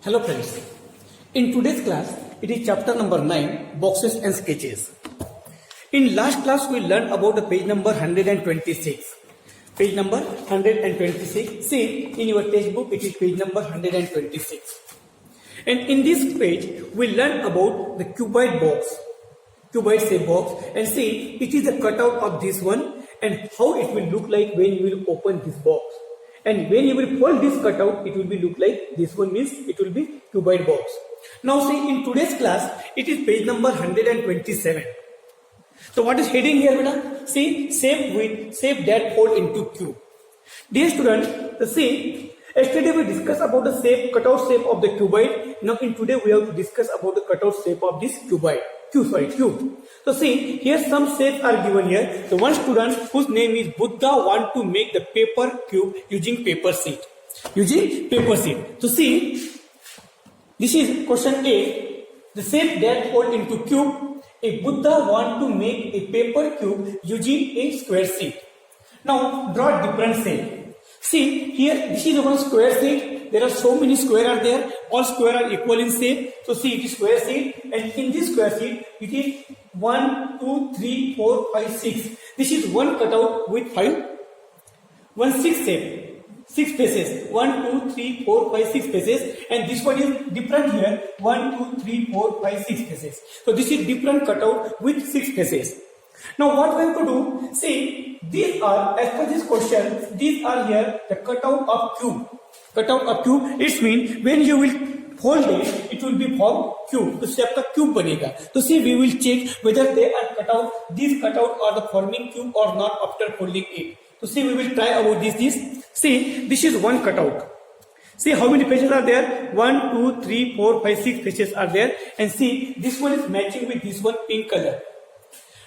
Hello friends, in today's class it is chapter number 9 boxes and sketches. In last class we learned about the page number 126. Page number 126. See, in your textbook it is page number 126. And in this page we learned about the cuboid box, cuboid shape box, and see it is a cutout of this one and how it will look like when you will open this box. And when you will fold this cutout, it will be look like this one, means it will be cuboid box. Now see, in today's class, it is page number 127. So what is heading here, beta? See, shape that fold into cube. Dear students, see, yesterday we discussed about the cutout shape of the cuboid. Now in today we have to discuss about the cutout shape of this cube. So see, here some shapes are given here. The one student whose name is Buddha want to make the paper cube using paper sheet. So see, this is question A. The shape that fold into cube. A Buddha want to make a paper cube using a square sheet. Now draw different shape. See, here this is one square sheet. There are so many square are there. All square are equal in shape. So see, it is square sheet, and in this square sheet it is 1, 2, 3, 4, 5, 6. This is one cutout with 6 shape, 6 faces. 1, 2, 3, 4, 5, 6 faces, and this one is different here. 1, 2, 3, 4, 5, 6 faces. So this is different cutout with 6 faces. Now what we have to do? See, these are, as per this question, these are here the cutout of cube. Cutout of cube, it means when you will fold it, it will be form cube. तो shape का cube बनेगा. तो see, we will check whether they are cutout, these cutout are the forming cube or not after folding it. So see, we will try about this. See, this is one cutout. See how many faces are there? 1, 2, 3, 4, 5, 6 faces are there. And see, this one is matching with this one pink color.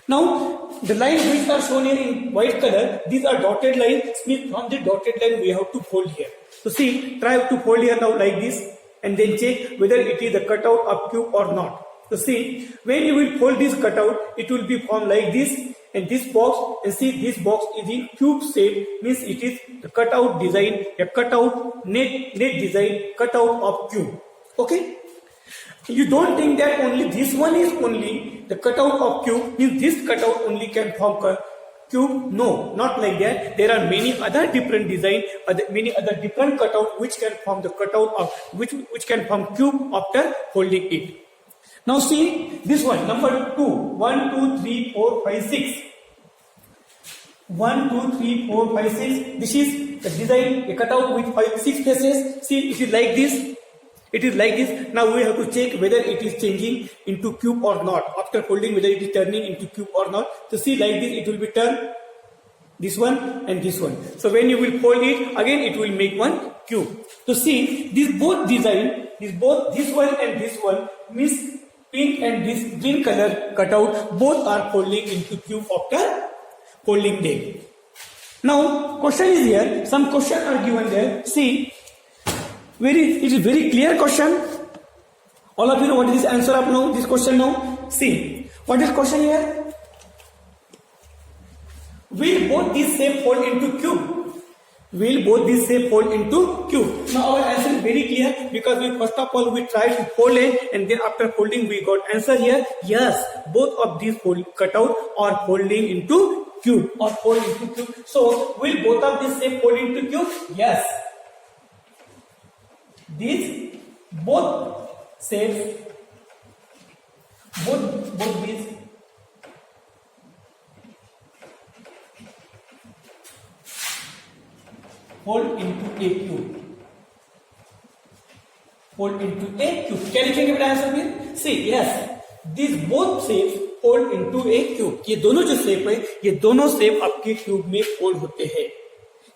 Now, the lines which are shown here in white color, these are dotted lines. Means from the dotted line we have to fold here. So see, try to fold here now like this, and then check whether it is the cutout of cube or not. So see, when you will fold this cutout, it will be formed like this, and this box, and see this box is in cube shape, means it is the cutout design, a cutout, net design, cutout of cube. Okay? You don't think that only this one is only the cutout of cube, means this cutout only can form cube. No, not like that. There are many other different design, many other different cutout which can form the cutout of which can form cube after folding it. Now see this one, number 2. 1, 2, 3, 4, 5, 6. 1, 2, 3, 4, 5, 6. This is the design, a cutout with 6 faces. See, it is like this. It is like this. Now we have to check whether it is changing into cube or not. After folding, whether it is turning into cube or not. So see, like this, it will be turned. This one and this one. So when you will fold it, again it will make one cube. So see, this both design, this one and this one, means pink and this green color cutout, both are folding into cube after folding them. Now, question is here. Some questions are given there. See. It is very clear question. All of you know what is this answer of now, this question now. See, what is question here? Will both these shape fold into cube? Will both these shape fold into cube? Now our answer is very clear, because we first of all we try to fold it, and then after folding we got answer here. Yes, both of these cutout are folding into cube or fold into cube. So will both of these shape fold into cube? Yes. These both shapes, both these fold into a cube. Fold into a cube. Can you check the answer here? See, yes, these both shapes fold into a cube. ये दोनों जो shape है, ये दोनों shape आपके cube में fold होते हैं.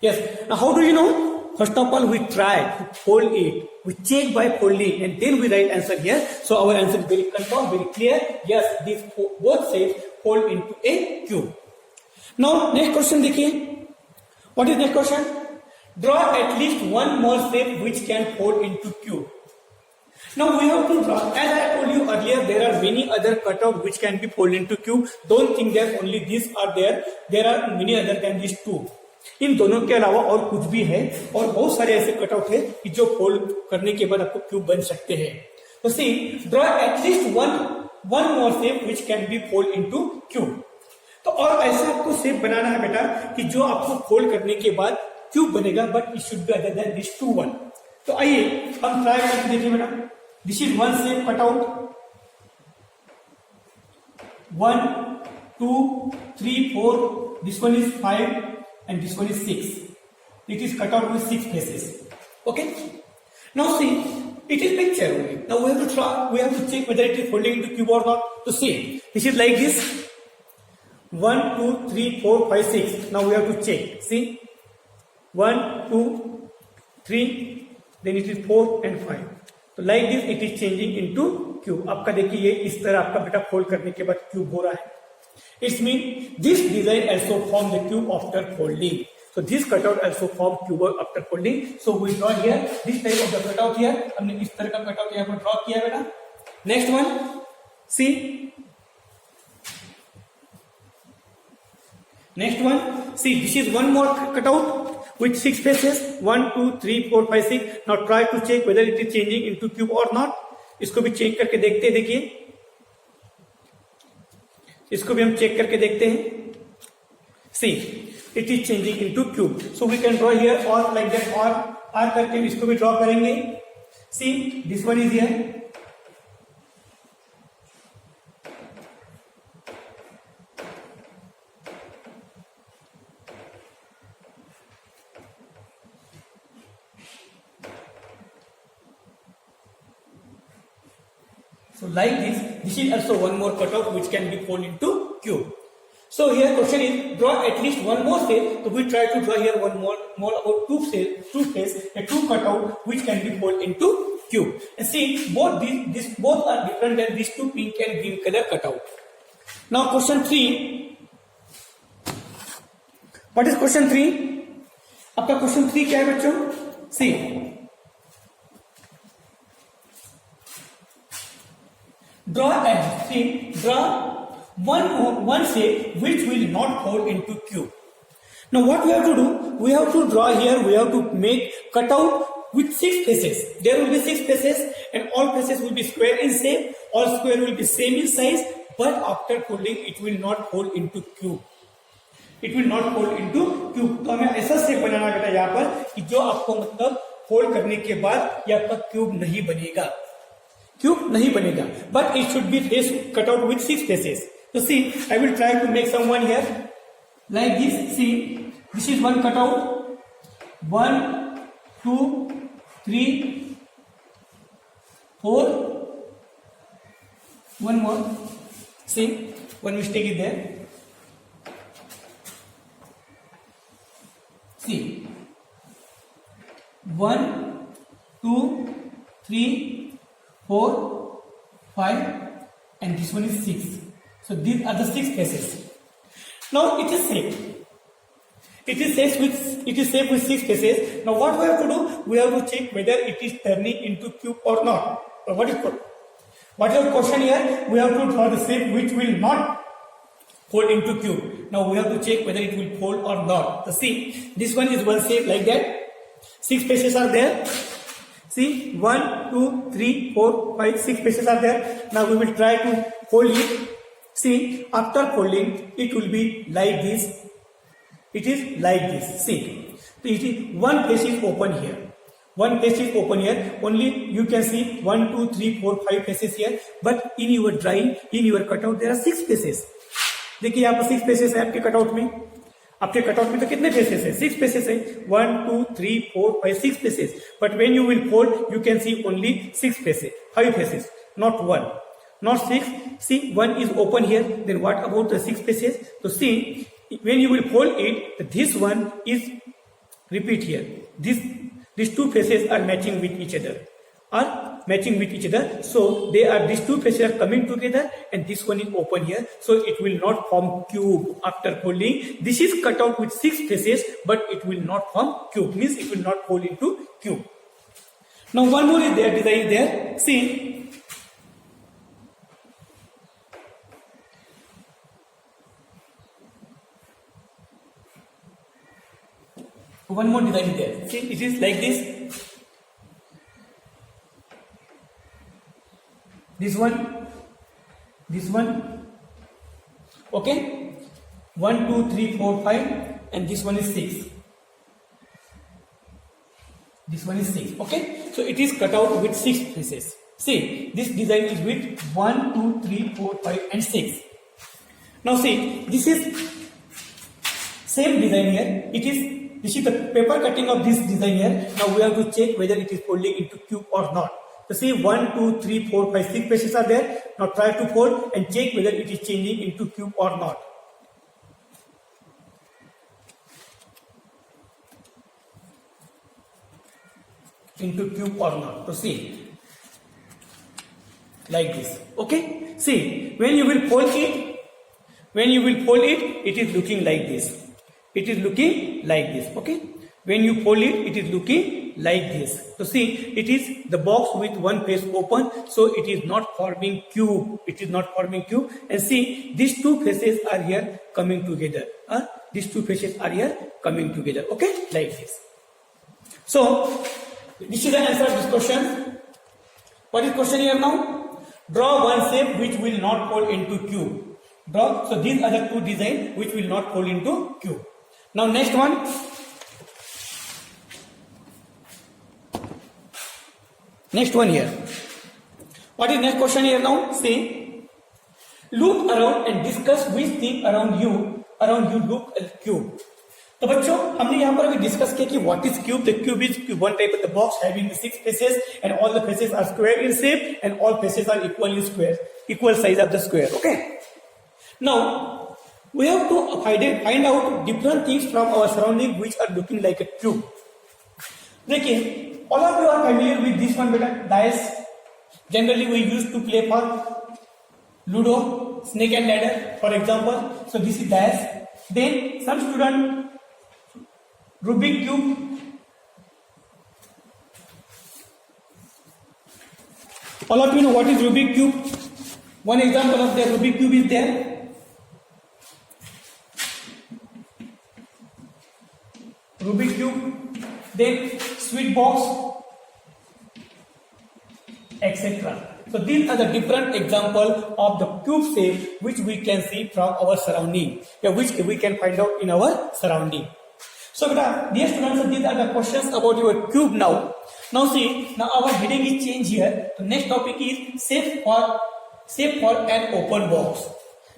Yes. Now how do you know? First of all, we try to fold it. We check by folding, and then we write answer here. So our answer is very confirmed, very clear. Yes, these both shapes fold into a cube. Now next question देखिए. What is next question? Draw at least one more shape which can fold into cube. Now we have to draw. As I told you earlier, there are many other cutout which can be folded into cube. Don't think that only these are there. There are many other than these two. इन दोनों के अलावा और कुछ भी है, और बहुत सारे ऐसे कटआउट है कि जो फोल्ड करने के बाद आपको क्यूब बन सकते हैं। तो see draw at least one more shape which can be fold into cube. तो और ऐसा आपको शेप बनाना है बेटा कि जो आपको फोल्ड करने के बाद क्यूब बनेगा, but it should be other than this two one. तो आइए हम ट्राई करके देखिए बेटा। This is one shape cutout, 1 2 3 4, this one is 5 and this one is 6. It is cut out with 6 faces. Okay, now see, it is picture only. Now we have to check whether it is folding into cube or not. To see, this is like this, 1 2 3 4 5 6. Now we have to check. See, 1 2 3, then it is 4 and 5. तो like this it is changing into cube. आपका देखिए ये इस तरह आपका बेटा fold करने के बाद क्यूब हो रहा है। It's mean this design also form the cube after folding. So this cutout also form cube after folding. So we draw here this type of the cutout here. हमने इस तरह का cutout यहाँ पर ड्रॉ किया बेटा। Next one, see, next one, see, this is one more cutout with 6 faces, 1 2 3 4 5 6. Now try to check whether it is changing into cube or not. इसको भी चेक करके देखते हैं। देखिए इसको भी हम चेक करके देखते हैं। See, it is changing into cube. So we can draw here और लाइक दैट, और आर करके इसको भी ड्रॉ करेंगे। See, this one is here, so like this is also one more cutout which can be folded into cube. So here question is draw at least one more shape. So we try to draw here one more about two face, a two cutout which can be folded into cube. And see, both are different than these two pink and green color cutout. Now question 3. What is question 3? आपका question 3 क्या है बच्चों? See, draw one shape which will not fold into cube. Now what we have to do? We have to draw here, we have to make cutout with 6 faces. There will be 6 faces and all faces will be square in shape, all square will be same in size, but after folding it will not fold into cube. It will not fold into cube. तो हमें ऐसा shape बनाना बेटा यहाँ पर कि जो आपको मतलब फोल्ड करने के बाद ये आपका क्यूब नहीं बनेगा, क्यूब नहीं बनेगा, but it should be face cut out with 6 faces. तो see, I will try to make some one here like this. See, this is one cut out, 1 2 3 4, one more. See, one mistake is there. See, 1 2 3 4 5 and this one is 6. So these are the 6 faces. Now it is safe. It is safe with 6 faces. Now what we have to do? We have to check whether it is turning into cube or not. So what is the question here? We have to draw the shape which will not fold into cube. Now we have to check whether it will fold or not. So see, this one is one shape like that. 6 faces are there. See, 1 2 3 4 5 6 faces are there. Now we will try to fold it. See, after folding it will be like this. It is like this. See, it is one face is open here. One face is open here. Only you can see 1 2 3 4 5 faces here. But in your drawing, in your cutout, there are 6 faces. देखिए यहाँ पर 6 faces है आपके cutout में. आपके cutout में तो कितने फेसेस है? 6 फेसेस है. 1 2 3 4 5 6 faces. But when you will fold you can see only 6 faces, 5 faces, not 1, not 6. See, 1 is open here. Then what about the 6 faces? So see, when you will fold it, this one is repeat here. These two faces are matching with each other. So these two faces are coming together and this one is open here. So it will not form cube after folding. This is cut out with 6 faces, but it will not form cube. Means it will not fold into cube. Now one more is there, design is there. See, One more design is there. See, it is like this. This one. Okay. 1, 2, 3, 4, 5, and this one is 6. This one is 6. Okay. So it is cut out with 6 pieces. See, this design is with 1, 2, 3, 4, 5, and 6. Now see, this is same design here. This is the paper cutting of this design here. Now we have to check whether it is folding into cube or not. So see, 1, 2, 3, 4, 5, 6 pieces are there. Now try to fold and check whether it is changing into cube or not. Into cube or not. So see, like this. Okay. See, when you will fold it, it is looking like this. It is looking like this. Okay. When you fold it, it is looking like this. So see, it is the box with one face open, so it is not forming cube. It is not forming cube. And see, these two faces are here coming together. These two faces are here coming together. Okay, like this. So this is the answer of this question. What is question here now? Draw one shape which will not fall into cube. Draw. So these are the two designs which will not fall into cube. Now next one. Next one here. What is next question here now? See. Look around and discuss which thing around you look like cube. तो बच्चों हमने यहाँ पर अभी discuss किया कि what is cube. The cube is one type of the box having 6 faces and all the faces are square in shape and all faces are equal square, equal size of the square. Okay. Now we have to find out different things from our surrounding which are looking like a cube. देखिए, all of you are familiar with this one बेटा, dice. Generally we used to play for Ludo, snake and ladder for example. So this is dice. Then some student Rubik cube. All of you know what is Rubik cube. One example of the Rubik cube is there. Rubik cube. Then sweet box, etc. So these are the different example of the cube shape which we can see from our surrounding. Which we can find out in our surrounding. So dear students, these are the questions about your cube now. Now see, now our heading is changed here. The next topic is shape for an open box.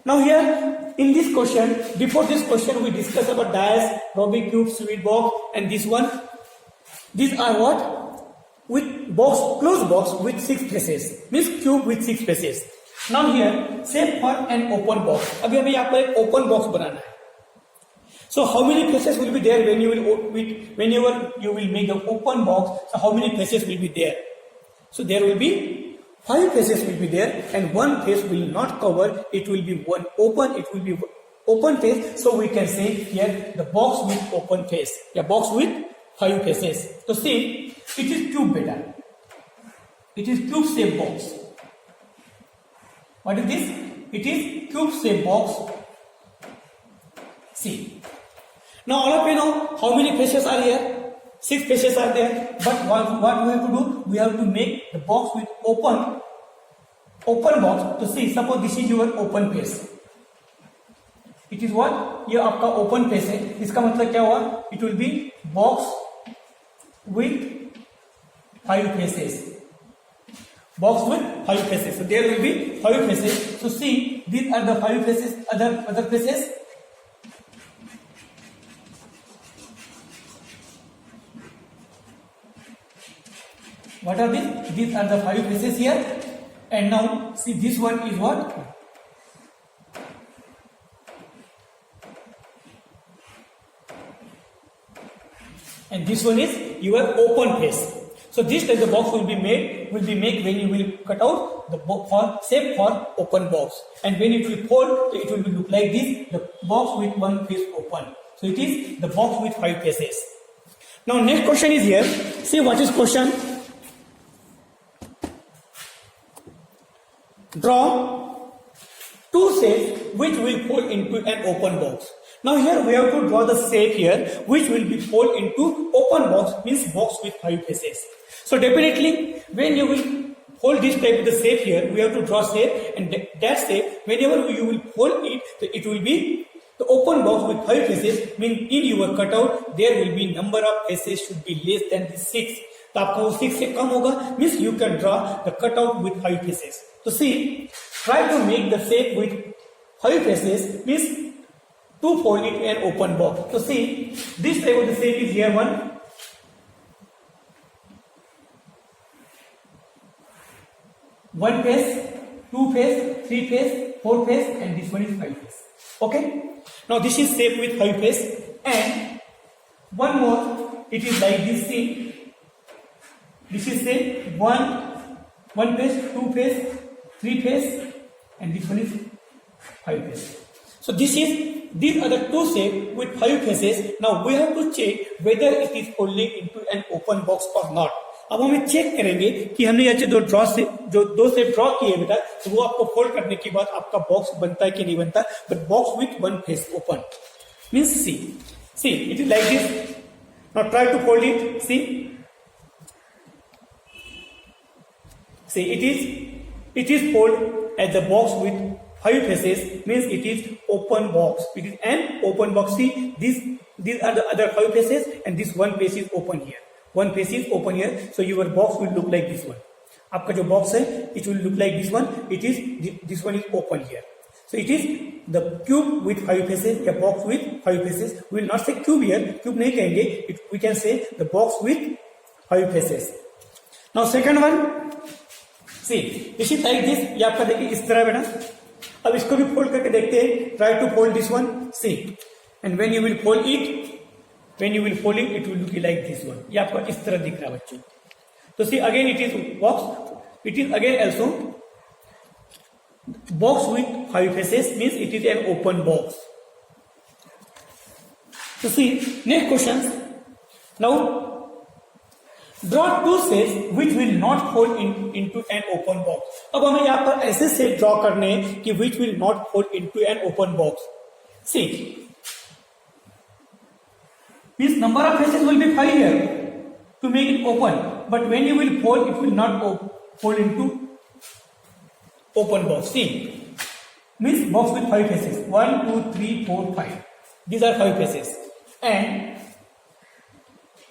Now here in this question, before this question we discussed about dice, Rubik cube, sweet box, and this one. These are what? With box, closed box with 6 faces. Means cube with 6 faces. Now here shape for an open box. अभी हमें यहाँ पर एक open box बनाना है. So how many faces will be there whenever you will make the open box? So how many faces will be there? So there will be 5 faces will be there, and one face will not cover. It will be one open. It will be open face. So we can say here the box with open face. Yeah, box with 5 faces. So see, it is cube beta. It is cube shape box. What is this? It is cube shape box. See. Now all of you know how many faces are here? 6 faces are there. But what we have to do? We have to make the box with open box. To see, suppose this is your open face. It is what? ये आपका open face है. इसका मतलब क्या हुआ? It will be box with 5 faces. Box with 5 faces. So there will be 5 faces. So see, these are the 5 faces. Other faces. What are these? These are the 5 faces here. And now see, this one is what? And this one is your open face. So this type of box will be made when you will cut out the box shape for open box. And when it will fold, it will look like this, the box with one face open. So it is the box with 5 faces. Now next question is here. See what is question? Draw 2 shapes which will fall into an open box. Now here we have to draw the shape here, which will be fold into open box, means box with 5 faces. So definitely when you will fold this type of the shape here, we have to draw shape, and that shape, whenever you will fold it, it will be the open box with 5 faces, means in your cutout there will be number of faces should be less than the 6. तो आपका वो 6 से कम होगा, means you can draw the cutout with 5 faces. So see, try to make the shape with 5 faces, means to fold it in an open box. So see, this type of the shape is here one face, 2 face, 3 face, 4 face, and this one is 5 face. Okay. Now this is shape with 5 face, and one more. It is like this. See, this is shape one face, 2 face, 3 face, and this one is 5 face. So these are the two shapes with 5 faces. Now we have to check whether it is folding into an open box or not. अब हमें check करेंगे कि हमने ये जो दो shape draw किए बेटा, तो वो आपको फोल्ड करने के बाद आपका बॉक्स बनता है कि नहीं बनता. But box with 1 face open means see it is like this. Now try to fold it. See it is fold as the box with 5 faces, means it is open box. It is an open box. See, these are the other 5 faces, and this one face is open here. One face is open here, so your box will look like this one. आपका जो box है, it will look like this one. This one is open here. So it is the cube with 5 faces, a box with 5 faces. We will not say cube here. Cube नहीं कहेंगे. We can say the box with 5 faces. Now second one. See, this is like this. ये आपका देखिए इस तरह बेटा. अब इसको भी फोल्ड करके देखते हैं. Try to fold this one. See, and when you will fold it, it will look like this one. ये आपको इस तरह दिख रहा है बच्चों. तो see, again it is box. It is again also box with 5 faces, means it is an open box. So see, next questions. Now draw 2 shapes which will not fold into an open box. अब हमें यहाँ पर ऐसे shape draw करने हैं कि which will not fold into an open box. See, means number of faces will be 5 here to make it open, but when you will fold, it will not fold into open box. See, means box with 5 faces. 1, 2, 3, 4, 5. These are 5 faces. And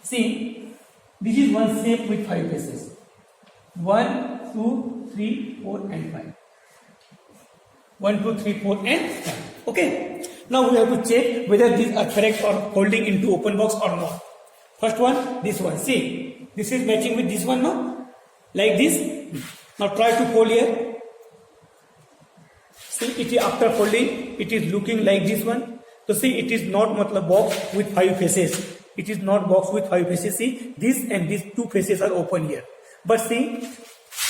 see, this is one shape with 5 faces. 1, 2, 3, 4, and 5. 1, 2, 3, 4, and 5. Okay. Now we have to check whether these are correct or folding into open box or not. First one, this one. See, this is matching with this one, no? Like this. Now try to fold here. See, it is after folding, it is looking like this one. So see, it is not matlab box with 5 faces. It is not box with 5 faces. See, this and these 2 faces are open here. But see,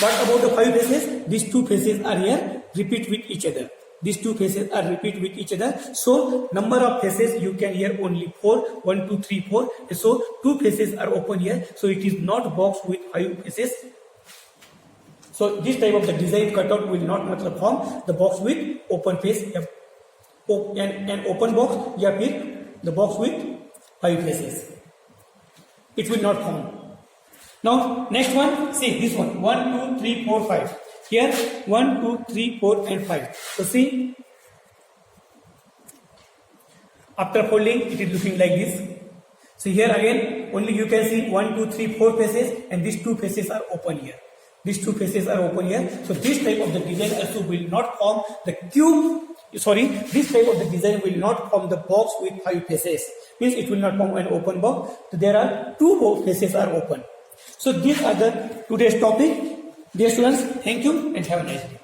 what about the 5 faces? These 2 faces are here, repeat with each other. These 2 faces are repeat with each other. So number of faces you can hear only 4. 1, 2, 3, 4. So 2 faces are open here. So it is not box with 5 faces. So this type of the design cutout will not matlab form the box with open face. An open box, या फिर the box with 5 faces. It will not form. Now next one, see this one. 1, 2, 3, 4, 5. Here 1, 2, 3, 4, and 5. So see, after folding, it is looking like this. So here again, only you can see 1, 2, 3, 4 faces, and these 2 faces are open here. These 2 faces are open here. So this type of the design also will not form the cube. Sorry, this type of the design will not form the box with 5 faces. Means it will not form an open box. So there are 2 faces are open. So these are the today's topic. Dear students, thank you and have a nice day.